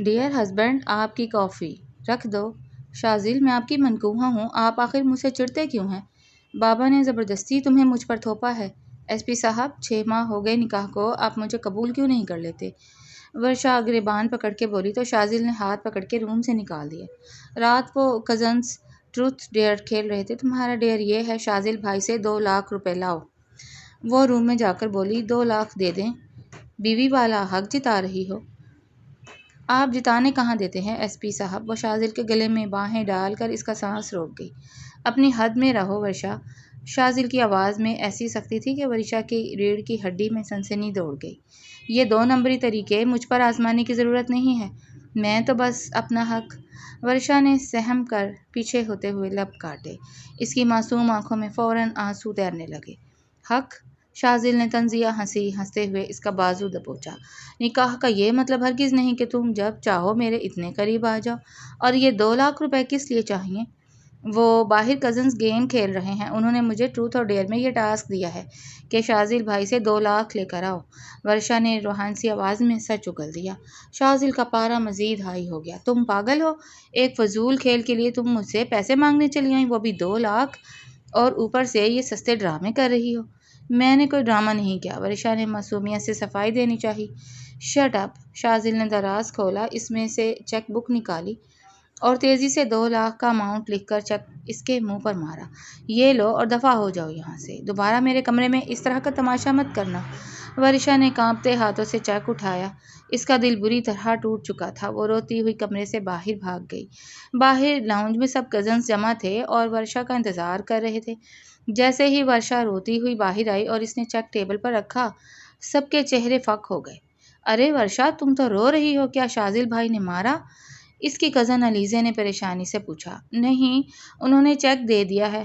Dear husband, آپ کی کافی رکھ دو۔ شازل، میں آپ کی منکوہا ہوں، آپ آخر مجھ سے چڑھتے کیوں ہیں؟ بابا نے زبردستی تمہیں مجھ پر تھوپا ہے۔ ایس پی صاحب، 6 ماہ ہو گئے نکاح کو، آپ مجھے قبول کیوں نہیں کر لیتے؟ ورشا گریبان پکڑ کے بولی تو شازل نے ہاتھ پکڑ کے روم سے نکال دیا۔ رات کو کزنز ٹروتھ ڈیئر کھیل رہے تھے۔ تمہارا ڈیئر یہ ہے، شازل بھائی سے 2 لاکھ روپے لاؤ۔ وہ روم میں جا کر بولی، 2 لاکھ دے دیں؟ بیوی والا حق جتا رہی ہو۔ آپ جتانے کہاں دیتے ہیں ایس پی صاحب؟ وہ شازل کے گلے میں باہیں ڈال کر اس کا سانس روک گئی۔ اپنی حد میں رہو ورشا۔ شازل کی آواز میں ایسی سختی تھی کہ ورشا کی ریڑھ کی ہڈی میں سنسنی دوڑ گئی۔ یہ 2 نمبری طریقے مجھ پر آزمانے کی ضرورت نہیں ہے، میں تو بس اپنا حق۔ ورشا نے سہم کر پیچھے ہوتے ہوئے لب کاٹے۔ اس کی معصوم آنکھوں میں فوراً آنسو تیرنے لگے۔ حق؟ شازل نے طنزیہ ہنستے ہوئے اس کا بازو دبوچا۔ نکاح کا یہ مطلب ہرگز نہیں کہ تم جب چاہو میرے اتنے قریب آ جاؤ۔ اور یہ 2 لاکھ روپے کس لیے چاہیے؟ وہ باہر کزنز گیم کھیل رہے ہیں، انہوں نے مجھے ٹروتھ اور ڈیئر میں یہ ٹاسک دیا ہے کہ شازل بھائی سے 2 لاکھ لے کر آؤ۔ ورشا نے روحانسی آواز میں سر چگل دیا۔ شازل کا پارا مزید ہائی ہو گیا۔ تم پاگل ہو؟ ایک فضول کھیل کے لیے تم مجھ سے پیسے مانگنے چلی آئیں، وہ بھی 2 لاکھ، اور اوپر سے یہ سستے ڈرامے کر رہی ہو۔ میں نے کوئی ڈرامہ نہیں کیا، ورشا نے معصومیت سے صفائی دینی چاہی۔ Shut up. شازل نے دراز کھولا، اس میں سے چیک بک نکالی اور تیزی سے 2 لاکھ کا اماؤنٹ لکھ کر چیک اس کے منہ پر مارا۔ یہ لو اور دفع ہو جاؤ یہاں سے، دوبارہ میرے کمرے میں اس طرح کا تماشا مت کرنا۔ ورشا نے کانپتے ہاتھوں سے چیک اٹھایا۔ اس کا دل بری طرح ٹوٹ چکا تھا۔ وہ روتی ہوئی کمرے سے باہر بھاگ گئی۔ باہر لاؤنج میں سب کزنز جمع تھے اور ورشا کا انتظار کر رہے تھے۔ جیسے ہی ورشا روتی ہوئی باہر آئی اور اس نے چیک ٹیبل پر رکھا، سب کے چہرے فک ہو گئے۔ ارے ورشا، تم تو رو رہی ہو، کیا شازل بھائی نے مارا؟ اس کی کزن علیزہ نے پریشانی سے پوچھا۔ نہیں، انہوں نے چیک دے دیا ہے،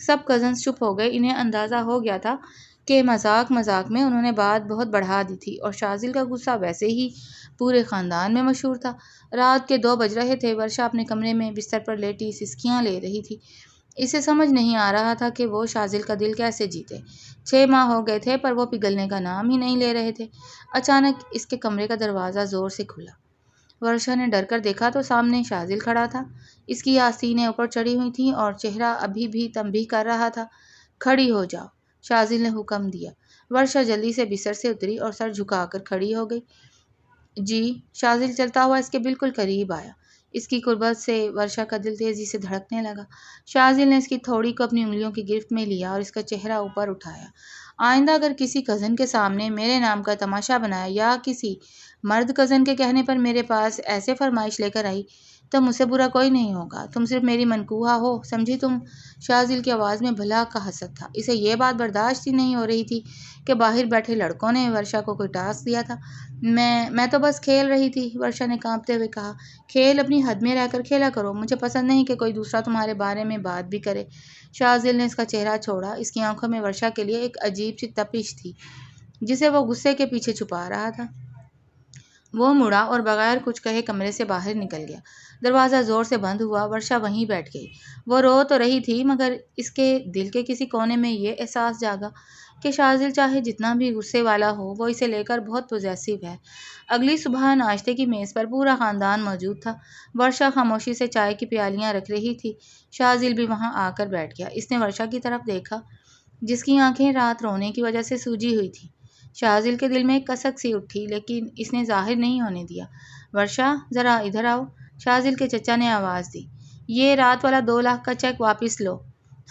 سب کزنز چپ ہو گئے۔ انہیں اندازہ ہو گیا تھا کہ مذاق میں انہوں نے بات بہت بڑھا دی تھی اور شازل کا غصہ ویسے ہی پورے خاندان میں مشہور تھا۔ رات کے 2 بج رہے تھے۔ ورشا اپنے کمرے میں بستر پر لیٹی سسکیاں لے رہی تھی۔ اسے سمجھ نہیں آ رہا تھا کہ وہ شازل کا دل کیسے جیتے۔ 6 ماہ ہو گئے تھے پر وہ پگھلنے کا نام ہی نہیں لے رہے تھے۔ اچانک اس کے کمرے کا دروازہ زور سے کھلا۔ ورشا نے ڈر کر دیکھا تو سامنے شازل کھڑا تھا۔ اس کی آستینیں اوپر چڑھی ہوئی تھیں اور چہرہ ابھی بھی تنبیہ کر رہا تھا۔ کھڑی ہو جاؤ، شازل نے حکم دیا۔ ورشا جلدی سے بستر سے اتری اور سر جھکا کر کھڑی ہو گئی۔ جی؟ شازل چلتا ہوا اس کے بالکل قریب آیا۔ اس کی قربت سے ورشا کا دل تیزی سے دھڑکنے لگا۔ شازل نے اس کی تھوڑی کو اپنی انگلیوں کی گرفت میں لیا اور اس کا چہرہ اوپر اٹھایا۔ آئندہ اگر کسی کزن کے سامنے میرے نام کا تماشا بنایا یا کسی مرد کزن کے کہنے پر میرے پاس ایسے فرمائش لے کر آئی تو مجھ سے برا کوئی نہیں ہوگا۔ تم صرف میری منکوہا ہو، سمجھی تم؟ شازل کی آواز میں بھلا کا حسد تھا۔ اسے یہ بات برداشت ہی نہیں ہو رہی تھی کہ باہر بیٹھے لڑکوں نے ورشا کو کوئی ٹاسک دیا تھا۔ میں تو بس کھیل رہی تھی، ورشا نے کانپتے ہوئے کہا۔ کھیل اپنی حد میں رہ کر کھیلا کرو، مجھے پسند نہیں کہ کوئی دوسرا تمہارے بارے میں بات بھی کرے۔ شازل نے اس کا چہرہ چھوڑا۔ اس کی آنکھوں میں ورشا کے لیے ایک عجیب سی تپش تھی جسے وہ غصے کے پیچھے چھپا رہا تھا۔ وہ مڑا اور بغیر کچھ کہے کمرے سے باہر نکل گیا۔ دروازہ زور سے بند ہوا۔ ورشا وہیں بیٹھ گئی۔ وہ رو تو رہی تھی مگر اس کے دل کے کسی کونے میں یہ احساس جاگا کہ شازل چاہے جتنا بھی غصے والا ہو، وہ اسے لے کر بہت پوزیسو ہے۔ اگلی صبح ناشتے کی میز پر پورا خاندان موجود تھا۔ ورشا خاموشی سے چائے کی پیالیاں رکھ رہی تھی۔ شازل بھی وہاں آ کر بیٹھ گیا۔ اس نے ورشا کی طرف دیکھا جس کی آنکھیں رات رونے کی وجہ سے سوجی ہوئی تھیں۔ شازل کے دل میں ایک کسک سی اٹھی لیکن اس نے ظاہر نہیں ہونے دیا۔ ورشا، ذرا ادھر آؤ، شازل کے چچا نے آواز دی۔ یہ رات والا 2 لاکھ کا چیک واپس لو۔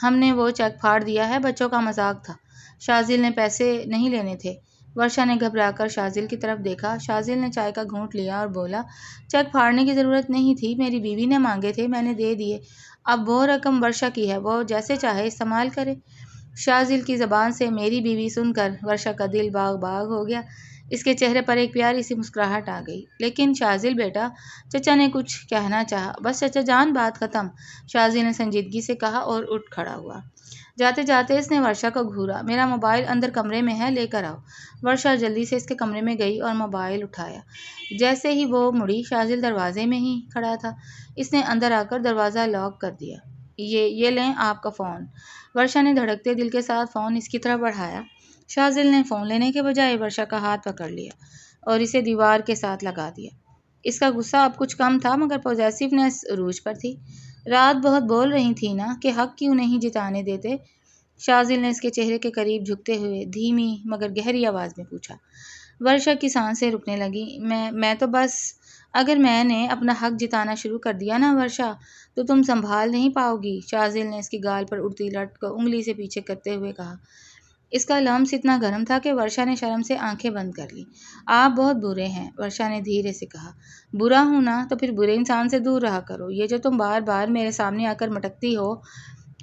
ہم نے وہ چیک پھاڑ دیا ہے، بچوں کا مذاق تھا۔ شازل نے پیسے نہیں لینے تھے۔ ورشا نے گھبرا کر شازل کی طرف دیکھا۔ شازل نے چائے کا گھونٹ لیا اور بولا، چیک پھاڑنے کی ضرورت نہیں تھی، میری بیوی نے مانگے تھے، میں نے دے دیے۔ اب وہ رقم ورشا کی ہے، وہ جیسے چاہے استعمال کرے۔ شازل کی زبان سے میری بیوی سن کر ورشا کا دل باغ باغ ہو گیا۔ اس کے چہرے پر ایک پیاری سی مسکراہٹ آ گئی۔ لیکن شازل بیٹا، چچا نے کچھ کہنا چاہا۔ بس چچا جان، بات ختم، شازل نے سنجیدگی سے کہا اور اٹھ کھڑا ہوا۔ جاتے جاتے اس نے ورشا کو گھورا۔ میرا موبائل اندر کمرے میں ہے، لے کر آؤ۔ ورشا جلدی سے اس کے کمرے میں گئی اور موبائل اٹھایا۔ جیسے ہی وہ مڑی، شازل دروازے میں ہی کھڑا تھا۔ اس نے اندر آ کر دروازہ لاک کر دیا۔ یہ لیں آپ کا فون۔ ورشا نے دھڑکتے دل کے ساتھ فون اس کی طرف بڑھایا۔ شازل نے فون لینے کے بجائے ورشا کا ہاتھ پکڑ لیا اور اسے دیوار کے ساتھ لگا دیا۔ اس کا غصہ اب کچھ کم تھا مگر پوزیسیونیس عروج پر تھی۔ رات بہت بول رہی تھی نا کہ حق کیوں نہیں جتانے دیتے؟ شاذل نے اس کے چہرے کے قریب جھکتے ہوئے دھیمی مگر گہری آواز میں پوچھا۔ ورشا کی سانسیں رکنے لگیں۔ میں تو بس اگر میں نے اپنا حق جتانا شروع کر دیا نا ورشا تو تم سنبھال نہیں پاؤ گی، شاذل نے اس کی گال پر اڑتی لٹ کو انگلی سے پیچھے کرتے ہوئے کہا۔ اس کا لمس اتنا گرم تھا کہ ورشا نے شرم سے آنکھیں بند کر لی۔ آپ بہت برے ہیں، ورشا نے دھیرے سے کہا۔ برا ہوں نا تو پھر برے انسان سے دور رہا کرو۔ یہ جو تم بار بار میرے سامنے آ کر مٹکتی ہو،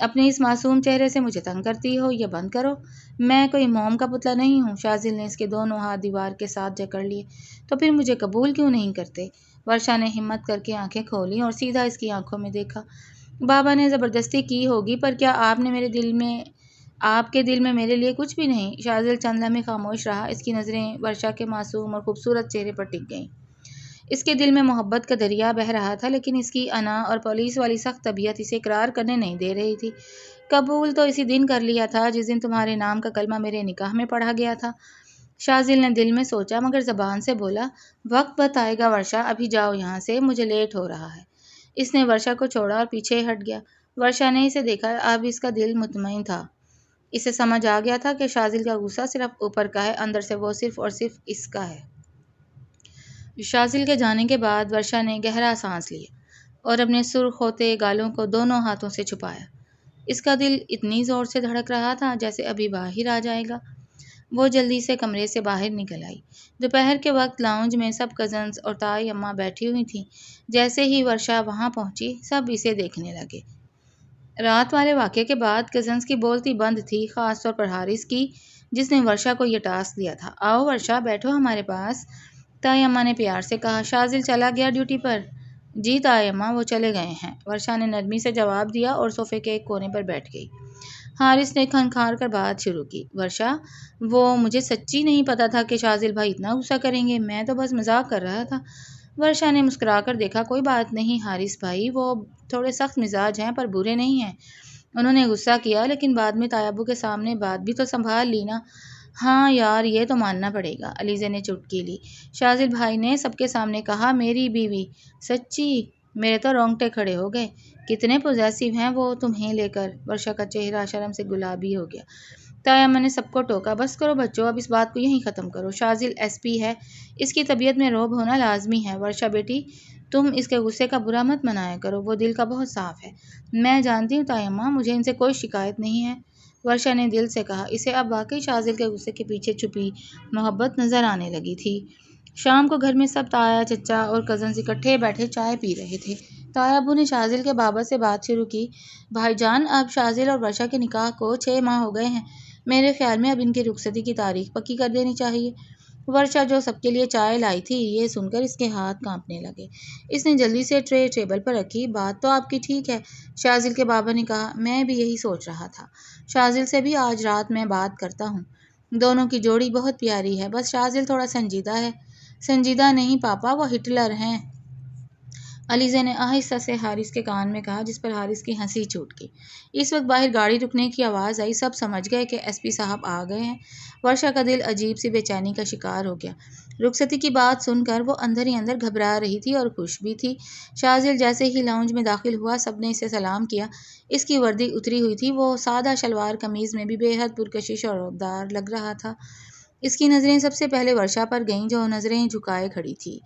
اپنے اس معصوم چہرے سے مجھے تنگ کرتی ہو، یہ بند کرو۔ میں کوئی موم کا پتلا نہیں ہوں۔ شاذل نے اس کے دونوں ہاتھ دیوار کے ساتھ جکڑ لیے۔ تو پھر مجھے قبول کیوں نہیں کرتے؟ ورشا نے ہمت کر کے آنکھیں کھولیں اور سیدھا اس کی آنکھوں میں دیکھا۔ بابا نے زبردستی کی ہوگی، پر کیا آپ کے دل میں میرے لیے کچھ بھی نہیں؟ شاذل چند لمحے خاموش رہا۔ اس کی نظریں ورشا کے معصوم اور خوبصورت چہرے پر ٹک گئیں۔ اس کے دل میں محبت کا دریا بہہ رہا تھا، لیکن اس کی انا اور پولیس والی سخت طبیعت اسے اقرار کرنے نہیں دے رہی تھی۔ قبول تو اسی دن کر لیا تھا جس دن تمہارے نام کا کلمہ میرے نکاح میں پڑھا گیا تھا۔ شاذل نے دل میں سوچا مگر زبان سے بولا، وقت بتائے گا ورشا، ابھی جاؤ یہاں سے، مجھے لیٹ ہو رہا ہے۔ اس نے ورشا کو چھوڑا اور پیچھے ہٹ گیا۔ ورشا نے اسے دیکھا۔ اب اس کا دل مطمئن تھا۔ اسے سمجھ آ گیا تھا کہ شاذل کا غصہ صرف اوپر کا ہے، اندر سے وہ صرف اور صرف اس کا ہے۔ شاذل کے جانے کے بعد ورشا نے گہرا سانس لیا اور اپنے سرخ ہوتے گالوں کو دونوں ہاتھوں سے چھپایا۔ اس کا دل اتنی زور سے دھڑک رہا تھا جیسے ابھی باہر آ جائے گا۔ وہ جلدی سے کمرے سے باہر نکل آئی۔ دوپہر کے وقت لاؤنج میں سب کزنز اور تائی اماں بیٹھی ہوئی تھیں۔ جیسے ہی ورشا وہاں پہنچی، سب اسے دیکھنے لگے۔ رات والے واقعے کے بعد کزنز کی بولتی بند تھی، خاص طور پر حارث کی، جس نے ورشا کو یہ ٹاسک دیا تھا۔ آؤ ورشا، بیٹھو ہمارے پاس، تائی اماں نے پیار سے کہا۔ شاذل چلا گیا ڈیوٹی پر؟ جی تائی اماں، وہ چلے گئے ہیں، ورشا نے نرمی سے جواب دیا اور صوفے کے ایک کونے پر بیٹھ گئی۔ حارث نے کھنکھار کر بات شروع کی۔ ورشا، مجھے سچی نہیں پتا تھا کہ شاذل بھائی اتنا غصہ کریں گے، میں تو بس مذاق کر رہا تھا۔ ورشا نے مسکرا کر دیکھا۔ کوئی بات نہیں حارث بھائی، وہ تھوڑے سخت مزاج ہیں پر برے نہیں ہیں۔ انہوں نے غصہ کیا لیکن بعد میں تائی ابو کے سامنے بات بھی تو سنبھال لی نا۔ ہاں یار، یہ تو ماننا پڑے گا، علیزے نے چٹکی لی۔ شاذل بھائی نے سب کے سامنے کہا، میری بیوی، سچی؟ میرے تو رونگٹے کھڑے ہو گئے۔ کتنے پوزیسو ہیں وہ تمہیں لے کر؟ ورشا کا چہرہ شرم سے گلابی ہو گیا۔ تائی اماں نے سب کو ٹوکا۔ بس کرو بچوں، اب اس بات کو یہیں ختم کرو۔ شاذل ایس پی ہے، اس کی طبیعت میں رعب ہونا لازمی ہے۔ ورشا بیٹی، تم اس کے غصے کا برا مت منایا کرو، وہ دل کا بہت صاف ہے۔ میں جانتی ہوں تائی اماں، مجھے ان سے کوئی شکایت نہیں ہے، ورشا نے دل سے کہا۔ اسے اب واقعی شاذل کے غصے کے پیچھے چھپی محبت نظر آنے لگی تھی۔ شام کو گھر میں سب تایا، چچا اور کزنز اکٹھے بیٹھے چائے پی رہے تھے۔ تائی ابو نے شاذل کے بابا سے بات شروع کی۔ بھائی جان، اب شاذل اور ورشا کے نکاح کو 6 ماہ ہو گئے ہیں، میرے خیال میں اب ان کی رخصتی کی تاریخ پکی کر دینی چاہیے۔ ورشا جو سب کے لیے چائے لائی تھی، یہ سن کر اس کے ہاتھ کانپنے لگے۔ اس نے جلدی سے ٹرے ٹیبل پر رکھی۔ بات تو آپ کی ٹھیک ہے، شاذل کے بابا نے کہا، میں بھی یہی سوچ رہا تھا، شاذل سے بھی آج رات میں بات کرتا ہوں، دونوں کی جوڑی بہت پیاری ہے، بس شاذل تھوڑا سنجیدہ ہے۔ سنجیدہ نہیں پاپا، وہ ہٹلر ہیں، علیزے نے آہستہ سے حارث کے کان میں کہا، جس پر حارث کی ہنسی چھوٹ گئی۔ اس وقت باہر گاڑی رکنے کی آواز آئی۔ سب سمجھ گئے کہ ایس پی صاحب آ گئے ہیں۔ ورشا کا دل عجیب سی بے چینی کا شکار ہو گیا۔ رخصتی کی بات سن کر وہ اندر ہی اندر گھبرا رہی تھی اور خوش بھی تھی۔ شاذل جیسے ہی لاؤنج میں داخل ہوا، سب نے اسے سلام کیا۔ اس کی وردی اتری ہوئی تھی، وہ سادہ شلوار قمیض میں بھی بے حد پرکشش اور رعبدار لگ رہا تھا۔ اس کی نظریں سب سے پہلے ورشا پر گئیں، جو نظریں جھکائے کھڑی تھی۔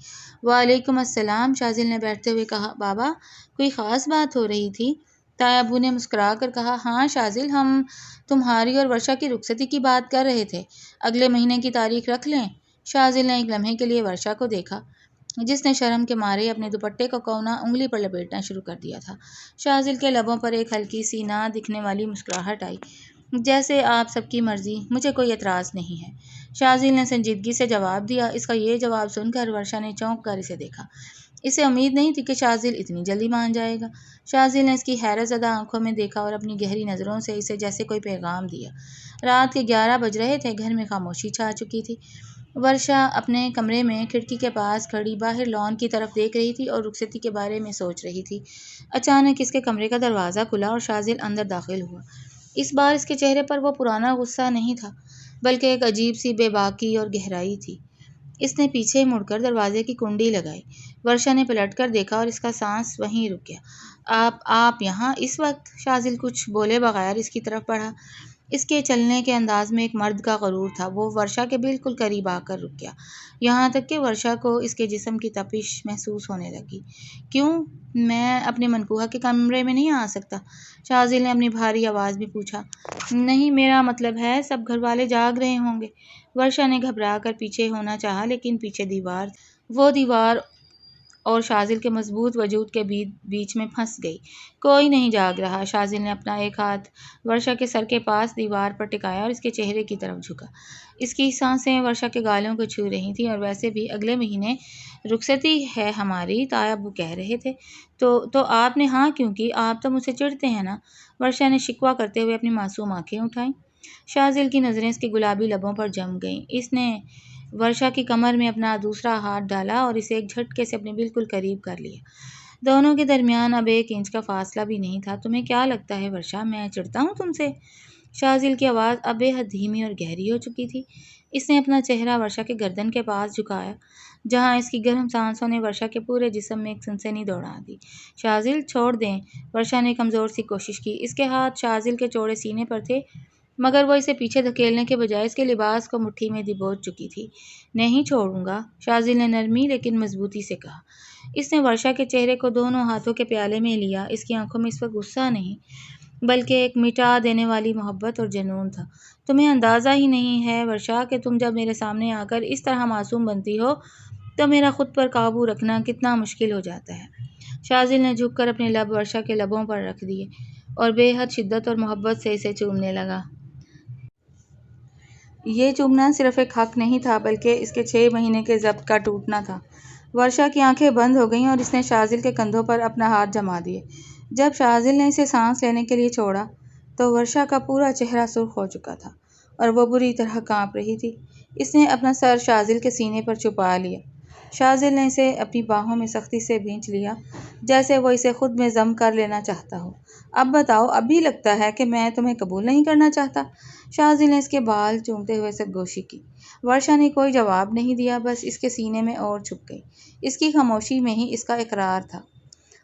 وعلیکم السلام، شاذل نے بیٹھتے ہوئے کہا۔ بابا، کوئی خاص بات ہو رہی تھی؟ تائی ابو نے مسکرا کر کہا۔ ہاں شاذل، ہم تمہاری اور ورشا کی رخصتی کی بات کر رہے تھے، اگلے مہینے کی تاریخ رکھ لیں؟ شاذل نے ایک لمحے کے لیے ورشا کو دیکھا، جس نے شرم کے مارے اپنے دوپٹے کا کونا انگلی پر لپیٹنا شروع کر دیا تھا۔ شاذل کے لبوں پر ایک ہلکی سی نہ دکھنے والی مسکراہٹ آئی۔ جیسے آپ سب کی مرضی، مجھے کوئی اعتراض نہیں ہے، شاذل نے سنجیدگی سے جواب دیا۔ اس کا یہ جواب سن کر ورشا نے چونک کر اسے دیکھا۔ اسے امید نہیں تھی کہ شاذل اتنی جلدی مان جائے گا۔ شاذل نے اس کی حیرت زدہ آنکھوں میں دیکھا اور اپنی گہری نظروں سے اسے جیسے کوئی پیغام دیا۔ رات کے 11 بج رہے تھے، گھر میں خاموشی چھا چکی تھی۔ ورشا اپنے کمرے میں کھڑکی کے پاس کھڑی باہر لان کی طرف دیکھ رہی تھی اور رخصتی کے بارے میں سوچ رہی تھی۔ اچانک اس کے کمرے کا دروازہ کھلا اور شاذل اندر داخل ہوا۔ اس بار اس کے چہرے پر وہ پرانا غصہ نہیں تھا، بلکہ ایک عجیب سی بے باکی اور گہرائی تھی۔ اس نے پیچھے مڑ کر دروازے کی کنڈی لگائی۔ ورشا نے پلٹ کر دیکھا اور اس کا سانس وہیں رک گیا۔ آپ یہاں اس وقت؟ شاذل کچھ بولے بغیر اس کی طرف بڑھا۔ اس کے چلنے کے انداز میں ایک مرد کا غرور تھا۔ وہ ورشا کے بالکل قریب آ کر رک گیا، یہاں تک کہ ورشا کو اس کے جسم کی تپش محسوس ہونے لگی۔ کیوں؟ میں اپنے منکوہا کے کمرے میں نہیں آ سکتا؟ شاذل نے اپنی بھاری آواز میں پوچھا۔ نہیں، میرا مطلب ہے سب گھر والے جاگ رہے ہوں گے۔ ورشا نے گھبرا کر پیچھے ہونا چاہا، لیکن پیچھے دیوار تھی۔ وہ دیوار اور شاذل کے مضبوط وجود کے بیچ میں پھنس گئی۔ کوئی نہیں جاگ رہا۔ شاذل نے اپنا ایک ہاتھ ورشا کے سر کے پاس دیوار پر ٹکایا اور اس کے چہرے کی طرف جھکا۔ اس کی سانسیں ورشا کے گالوں کو چھو رہی تھیں، اور ویسے بھی اگلے مہینے رخصتی ہے ہماری، تایا ابو کہہ رہے تھے۔ تو آپ نے ہاں کیوں کی؟ آپ تو مجھ سے چڑھتے ہیں نا؟ ورشا نے شکوہ کرتے ہوئے اپنی معصوم آنکھیں اٹھائیں۔ شاذل کی نظریں اس کے گلابی لبوں پر جم گئیں۔ اس نے ورشا کی کمر میں اپنا دوسرا ہاتھ ڈالا اور اسے ایک جھٹکے سے اپنے بالکل قریب کر لیا۔ دونوں کے درمیان اب 1 انچ کا فاصلہ بھی نہیں تھا۔ تمہیں کیا لگتا ہے ورشا، میں چڑھتا ہوں تم سے؟ شاذل کی آواز اب بے حد دھیمی اور گہری ہو چکی تھی۔ اس نے اپنا چہرہ ورشا کے گردن کے پاس جھکایا، جہاں اس کی گرم سانسوں نے ورشا کے پورے جسم میں ایک سنسنی دوڑا دی۔ شاذل، چھوڑ دیں۔ ورشا نے کمزور سی کوشش کی۔ اس کے ہاتھ شاذل کے چوڑے سینے پر تھے، مگر وہ اسے پیچھے دھکیلنے کے بجائے اس کے لباس کو مٹھی میں دبوچ چکی تھی۔ نہیں چھوڑوں گا، شاذل نے نرمی لیکن مضبوطی سے کہا۔ اس نے ورشا کے چہرے کو دونوں ہاتھوں کے پیالے میں لیا۔ اس کی آنکھوں میں اس وقت غصہ نہیں، بلکہ ایک مٹا دینے والی محبت اور جنون تھا۔ تمہیں اندازہ ہی نہیں ہے ورشا کہ تم جب میرے سامنے آ کر اس طرح معصوم بنتی ہو تو میرا خود پر قابو رکھنا کتنا مشکل ہو جاتا ہے۔ شاذل نے جھک کر اپنے لب ورشا کے لبوں پر رکھ دیے اور بے حد شدت اور محبت سے اسے چومنے لگا۔ یہ چومنا صرف ایک حق نہیں تھا، بلکہ اس کے 6 مہینے کے ضبط کا ٹوٹنا تھا۔ ورشا کی آنکھیں بند ہو گئیں اور اس نے شاذل کے کندھوں پر اپنا ہاتھ جما دیے۔ جب شاذل نے اسے سانس لینے کے لیے چھوڑا تو ورشا کا پورا چہرہ سرخ ہو چکا تھا اور وہ بری طرح کانپ رہی تھی۔ اس نے اپنا سر شاذل کے سینے پر چھپا لیا۔ شاذل نے اسے اپنی باہوں میں سختی سے بھینچ لیا، جیسے وہ اسے خود میں ضم کر لینا چاہتا ہو۔ اب بتاؤ، اب بھی لگتا ہے کہ میں تمہیں قبول نہیں کرنا چاہتا؟ شاذل نے اس کے بال چومتے ہوئے سرگوشی کی۔ ورشا نے کوئی جواب نہیں دیا، بس اس کے سینے میں اور چھپ گئی۔ اس کی خاموشی میں ہی اس کا اقرار تھا۔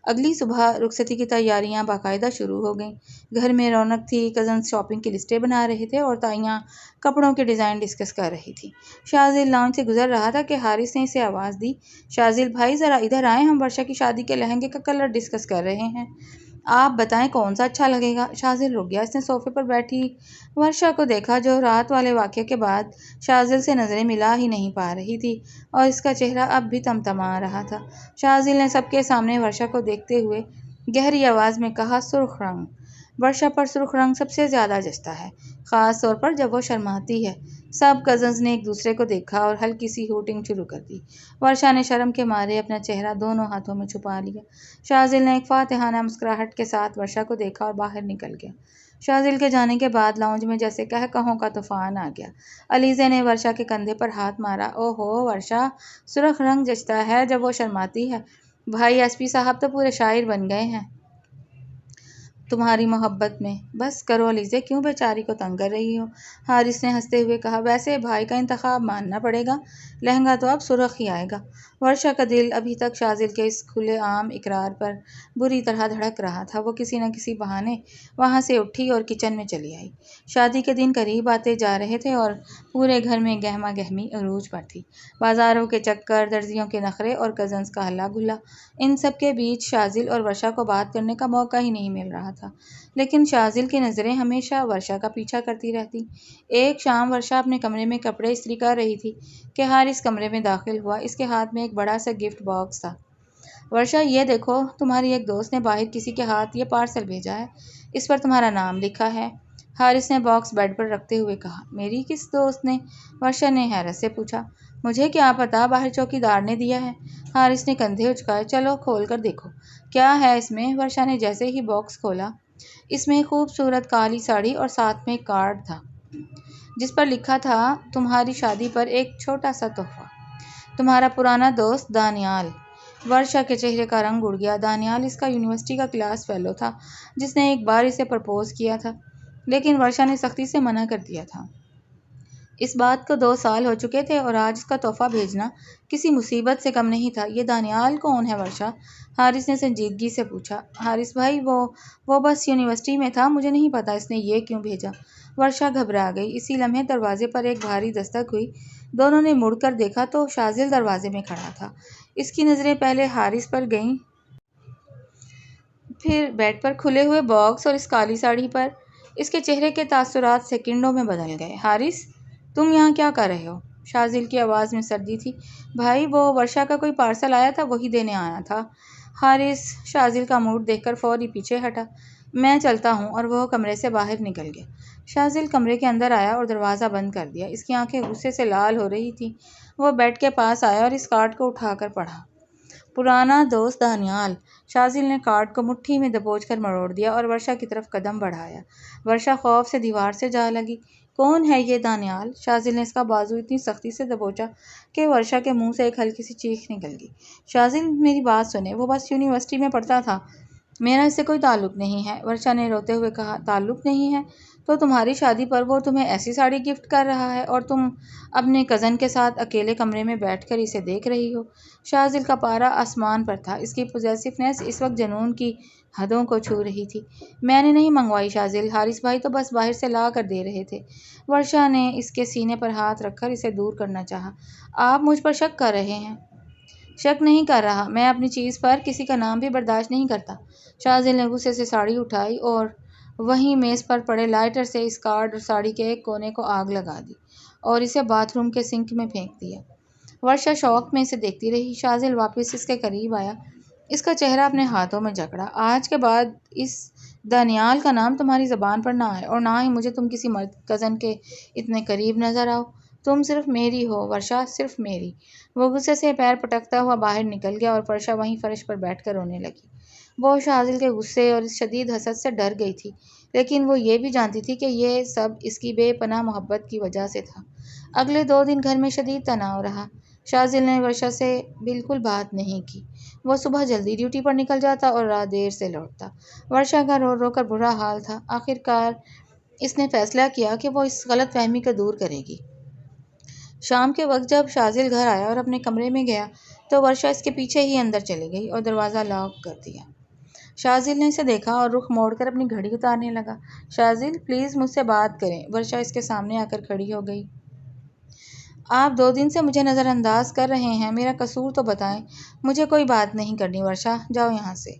اگلی صبح رخصتی کی تیاریاں باقاعدہ شروع ہو گئیں۔ گھر میں رونق تھی۔ کزنز شاپنگ کی لسٹیں بنا رہے تھے اور تائیاں کپڑوں کے ڈیزائن ڈسکس کر رہی تھیں۔ شاذل لاؤنج سے گزر رہا تھا کہ حارث نے اسے آواز دی۔ شاذل بھائی، ذرا ادھر آئیں، ہم ورشا کی شادی کے لہنگے کا کلر ڈسکس کر رہے ہیں۔ آپ بتائیں کون سا اچھا لگے گا؟ شاذل رک گیا۔ اس نے صوفے پر بیٹھی ورشا کو دیکھا، جو رات والے واقعے کے بعد شاذل سے نظریں ملا ہی نہیں پا رہی تھی، اور اس کا چہرہ اب بھی تمتما رہا تھا۔ شاذل نے سب کے سامنے ورشا کو دیکھتے ہوئے گہری آواز میں کہا، سرخ رنگ۔ ورشا پر سرخ رنگ سب سے زیادہ جچتا ہے، خاص طور پر جب وہ شرماتی ہے۔ سب کزنز نے ایک دوسرے کو دیکھا اور ہلکی سی ہوٹنگ شروع کر دی۔ ورشا نے شرم کے مارے اپنا چہرہ دونوں ہاتھوں میں چھپا لیا۔ شاذل نے ایک فاتحانہ مسکراہٹ کے ساتھ ورشا کو دیکھا اور باہر نکل گیا۔ شاذل کے جانے کے بعد لاؤنج میں جیسے کہوں کا طوفان آ گیا۔ علیزہ نے ورشا کے کندھے پر ہاتھ مارا۔ اوہو ورشا، سرخ رنگ جچتا ہے جب وہ شرماتی ہے۔ بھائی ایس پی صاحب تو پورے شاعر بن گئے ہیں تمہاری محبت میں۔ بس کرو علیزہ، کیوں بیچاری کو تنگ کر رہی ہو؟ حارث نے ہنستے ہوئے کہا۔ ویسے بھائی کا انتخاب ماننا پڑے گا، لہنگا تو اب سرخ ہی آئے گا۔ ورشا کا دل ابھی تک شاذل کے اس کھلے عام اقرار پر بری طرح دھڑک رہا تھا۔ وہ کسی نہ کسی بہانے وہاں سے اٹھی اور کچن میں چلی آئی۔ شادی کے دن قریب آتے جا رہے تھے اور پورے گھر میں گہما گہمی عروج پر تھی۔ بازاروں کے چکر، درزیوں کے نخرے اور کزنز کا ہلا گلا، ان سب کے بیچ شاذل اور ورشا کو بات کرنے کا موقع ہی نہیں مل رہا تھا۔ لیکن شاذل کی نظریں ہمیشہ ورشا کا پیچھا کرتی رہتی۔ ایک شام ورشا اپنے کمرے میں کپڑے استری کر رہی تھی کہ حارث کمرے میں داخل ہوا۔ اس کے ہاتھ میں ایک بڑا سا گفٹ باکس تھا۔ ورشا، یہ دیکھو، تمہاری ایک دوست نے باہر کسی کے ہاتھ یہ پارسل بھیجا ہے، اس پر تمہارا نام لکھا ہے۔ حارث نے باکس بیڈ پر رکھتے ہوئے کہا۔ میری کس دوست نے؟ ورشا نے حیرت سے پوچھا۔ مجھے کیا پتا، باہر چوکی دار نے دیا ہے۔ حارث نے کندھے اچکائے۔ چلو کھول کر دیکھو کیا ہے اس میں۔ ورشا نے جیسے ہی باکس کھولا، اس میں ایک خوبصورت کالی ساڑی اور ساتھ میں ایک کارڈ تھا، جس پر لکھا تھا، تمہاری شادی پر ایک چھوٹا سا تحفہ، تمہارا پرانا دوست دانیال۔ ورشا کے چہرے کا رنگ اڑ گیا۔ دانیال اس کا یونیورسٹی کا کلاس فیلو تھا، جس نے ایک بار اسے پرپوز کیا تھا، لیکن ورشا نے سختی سے منع کر دیا تھا۔ اس بات کو 2 سال ہو چکے تھے اور آج اس کا تحفہ بھیجنا کسی مصیبت سے کم نہیں تھا۔ یہ دانیال کون ہے ورشا؟ حارث نے سنجیدگی سے پوچھا۔ حارث بھائی وہ بس یونیورسٹی میں تھا، مجھے نہیں پتا اس نے یہ کیوں بھیجا۔ ورشا گھبرا گئی۔ اسی لمحے دروازے پر ایک بھاری دستک ہوئی۔ دونوں نے مڑ کر دیکھا تو شاذل دروازے میں کھڑا تھا۔ اس کی نظریں پہلے حارث پر گئیں، پھر بیڈ پر کھلے ہوئے باکس اور اس کالی ساڑی پر۔ اس کے چہرے کے تاثرات سیکنڈوں میں بدل گئے۔ حارث، تم یہاں کیا کر رہے ہو؟ شاذل کی آواز میں سردی تھی۔ بھائی، وہ ورشا کا کوئی پارسل آیا تھا، وہی دینے آیا تھا۔ حارث شاذل کا موڈ دیکھ کر فوری پیچھے ہٹا۔ میں چلتا ہوں، اور وہ کمرے سے باہر نکل گیا۔ شاذل کمرے کے اندر آیا اور دروازہ بند کر دیا۔ اس کی آنکھیں غصے سے لال ہو رہی تھیں۔ وہ بیڈ کے پاس آیا اور اس کارڈ کو اٹھا کر پڑھا۔ پرانا دوست دانیال۔ شاذل نے کارڈ کو مٹھی میں دبوچ کر مروڑ دیا اور ورشا کی طرف قدم بڑھایا۔ ورشا خوف سے دیوار سے جا لگی۔ کون ہے یہ دانیال؟ شاذل نے اس کا بازو اتنی سختی سے دبوچا کہ ورشا کے منہ سے ایک ہلکی سی چیخ نکل گئی۔ شاذل، میری بات سنیں، وہ بس یونیورسٹی میں پڑھتا تھا، میرا اس سے کوئی تعلق نہیں ہے۔ ورشا نے روتے ہوئے کہا۔ تعلق نہیں ہے تو تمہاری شادی پر وہ تمہیں ایسی ساڑی گفٹ کر رہا ہے اور تم اپنے کزن کے ساتھ اکیلے کمرے میں بیٹھ کر اسے دیکھ رہی ہو۔ شاذل کا پارا آسمان پر تھا۔ اس کی پوزیسیونیس اس وقت جنون کی حدوں کو چھو رہی تھی۔ میں نے نہیں منگوائی شاذل، حارث بھائی تو بس باہر سے لا کر دے رہے تھے۔ ورشا نے اس کے سینے پر ہاتھ رکھ کر اسے دور کرنا چاہا۔ آپ مجھ پر شک کر رہے ہیں؟ شک نہیں کر رہا، میں اپنی چیز پر کسی کا نام بھی برداشت نہیں کرتا۔ شاذل نے غصے سے ساڑی اٹھائی اور وہیں میز پر پڑے لائٹر سے اس کارڈ اور ساڑی کے ایک کونے کو آگ لگا دی اور اسے باتھ روم کے سنک میں پھینک دیا۔ ورشا شوق میں اسے دیکھتی رہی۔ شاذل واپس اس کے قریب آیا۔ اس کا چہرہ اپنے ہاتھوں میں جکڑا۔ آج کے بعد اس دانیال کا نام تمہاری زبان پر نہ آئے اور نہ ہی مجھے تم کسی مرد کزن کے اتنے قریب نظر آؤ۔ تم صرف میری ہو ورشا، صرف میری۔ وہ غصے سے پیر پٹکتا ہوا باہر نکل گیا اور ورشا وہیں فرش پر بیٹھ کر رونے لگی۔ وہ شاذل کے غصے اور اس شدید حسد سے ڈر گئی تھی، لیکن وہ یہ بھی جانتی تھی کہ یہ سب اس کی بے پناہ محبت کی وجہ سے تھا۔ اگلے 2 دن گھر میں شدید تناؤ رہا۔ شاذل نے ورشا سے بالکل بات نہیں کی۔ وہ صبح جلدی ڈیوٹی پر نکل جاتا اور رات دیر سے لوٹتا۔ ورشا کا رو رو کر برا حال تھا۔ آخرکار اس نے فیصلہ کیا کہ وہ اس غلط فہمی کو دور کرے گی۔ شام کے وقت جب شاذل گھر آیا اور اپنے کمرے میں گیا تو ورشا اس کے پیچھے ہی اندر چلی گئی اور دروازہ لاک کر دیا۔ شاذل نے اسے دیکھا اور رخ موڑ کر اپنی گھڑی اتارنے لگا۔ شاذل، پلیز مجھ سے بات کریں۔ ورشا اس کے سامنے آ کر کھڑی ہو گئی۔ آپ 2 دن سے مجھے نظر انداز کر رہے ہیں، میرا قصور تو بتائیں۔ مجھے کوئی بات نہیں کرنی ورشا، جاؤ یہاں سے۔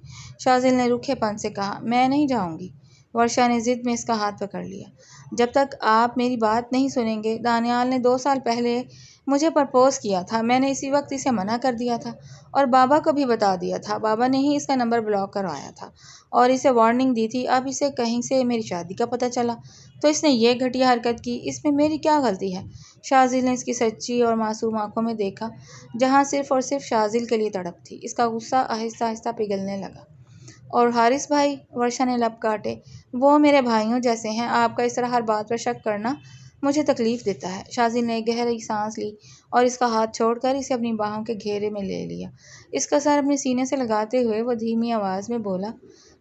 شاذل نے روکھے پن سے کہا۔ میں نہیں جاؤں گی۔ ورشا نے ضد میں اس کا ہاتھ پکڑ لیا۔ جب تک آپ میری بات نہیں سنیں گے، دانیال نے 2 سال پہلے مجھے پرپوز کیا تھا، میں نے اسی وقت اسے منع کر دیا تھا اور بابا کو بھی بتا دیا تھا۔ بابا نے ہی اس کا نمبر بلاک کروایا تھا اور اسے وارننگ دی تھی۔ اب اسے کہیں سے میری شادی کا پتہ چلا تو اس نے یہ گھٹیا حرکت کی۔ اس میں میری کیا غلطی ہے؟ شاذل نے اس کی سچی اور معصوم آنکھوں میں دیکھا جہاں صرف اور صرف شاذل کے لیے تڑپ تھی۔ اس کا غصہ آہستہ آہستہ پگھلنے لگا۔ اور حارث بھائی؟ ورشا نے لب کاٹے۔ وہ میرے بھائیوں جیسے ہیں، آپ کا اس طرح ہر بات پر شک کرنا مجھے تکلیف دیتا ہے۔ شاذل نے ایک گہری سانس لی اور اس کا ہاتھ چھوڑ کر اسے اپنی باہوں کے گھیرے میں لے لیا۔ اس کا سر اپنے سینے سے لگاتے ہوئے وہ دھیمی آواز میں بولا،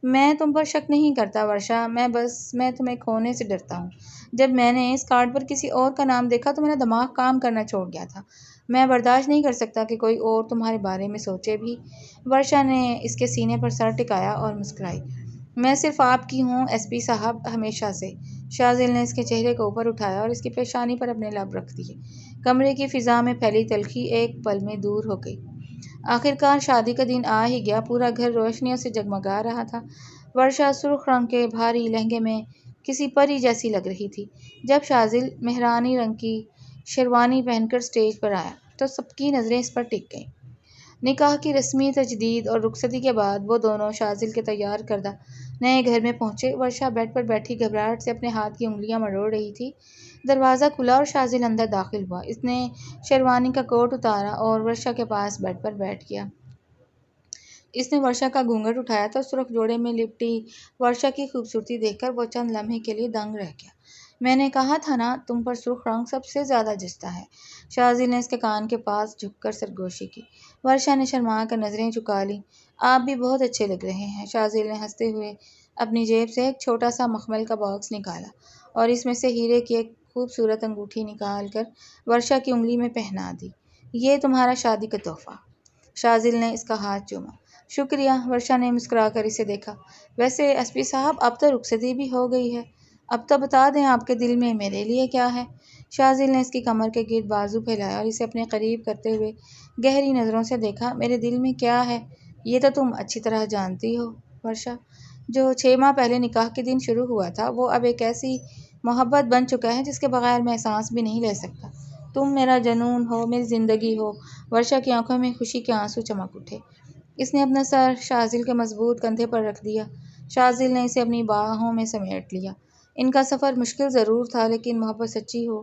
میں تم پر شک نہیں کرتا ورشا، میں تمہیں کھونے سے ڈرتا ہوں۔ جب میں نے اس کارڈ پر کسی اور کا نام دیکھا تو میرا دماغ کام کرنا چھوڑ گیا تھا۔ میں برداشت نہیں کر سکتا کہ کوئی اور تمہارے بارے میں سوچے بھی۔ ورشا نے اس کے سینے پر سر ٹکایا اور مسکرائی۔ میں صرف آپ کی ہوں ایس پی صاحب، ہمیشہ سے۔ شاذل نے اس کے چہرے کو اوپر اٹھایا اور اس کی پیشانی پر اپنے لب رکھ دیے۔ کمرے کی فضا میں پھیلی تلخی ایک پل میں دور ہو گئی۔ آخرکار شادی کا دن آ ہی گیا۔ پورا گھر روشنیوں سے جگمگا رہا تھا۔ ورشا سرخ رنگ کے بھاری لہنگے میں کسی پری جیسی لگ رہی تھی۔ جب شاذل مہرانی رنگ کی شیروانی پہن کر اسٹیج پر آیا تو سب کی نظریں اس پر ٹک گئیں۔ نکاح کی رسمی تجدید اور رخصتی کے بعد وہ دونوں شاذل کے تیار کردہ نئے گھر میں پہنچے۔ ورشا بیڈ پر بیٹھی گھبراہٹ سے اپنے ہاتھ کی انگلیاں مروڑ رہی تھی۔ دروازہ کھلا اور شاذل اندر داخل ہوا۔ اس نے شیروانی کا کوٹ اتارا اور ورشا کے پاس بیڈ پر بیٹھ گیا۔ اس نے ورشا کا گھونگھٹ اٹھایا تو سرخ جوڑے میں لپٹی ورشا کی خوبصورتی دیکھ کر وہ چند لمحے کے لیے دنگ رہ گیا۔ میں نے کہا تھا نا، تم پر سرخ رنگ سب سے زیادہ جچتا ہے۔ شاذل نے اس کے کان کے پاس جھک کر سرگوشی کی۔ ورشا نے شرما کر نظریں جھکا لیں۔ آپ بھی بہت اچھے لگ رہے ہیں۔ شاذل نے ہنستے ہوئے اپنی جیب سے ایک چھوٹا سا مخمل کا باکس نکالا اور اس میں سے ہیرے کی ایک خوبصورت انگوٹھی نکال کر ورشا کی انگلی میں پہنا دی۔ یہ تمہارا شادی کا تحفہ۔ شاذل نے اس کا ہاتھ چوما۔ شکریہ، ورشا نے مسکرا کر اسے دیکھا۔ ویسے ایس پی صاحب اب تو رخصتی بھی ہو گئی ہے، اب تو بتا دیں آپ کے دل میں میرے لیے کیا ہے؟ شاذل نے اس کی کمر کے گرد بازو پھیلایا اور اسے اپنے قریب کرتے ہوئے گہری نظروں سے دیکھا۔ میرے دل میں کیا ہے یہ تو تم اچھی طرح جانتی ہو ورشا۔ جو 6 ماہ پہلے نکاح کے دن شروع ہوا تھا وہ اب ایک ایسی محبت بن چکا ہے جس کے بغیر میں سانس بھی نہیں لے سکتا۔ تم میرا جنون ہو، میری زندگی ہو۔ ورشا کی آنکھوں میں خوشی کے آنسو چمک اٹھے۔ اس نے اپنا سر شاذل کے مضبوط کندھے پر رکھ دیا۔ شاذل نے اسے اپنی باہوں میں سمیٹ لیا۔ ان کا سفر مشکل ضرور تھا لیکن محبت سچی ہو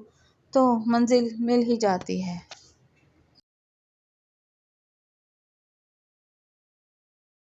تو منزل مل ہی جاتی ہے۔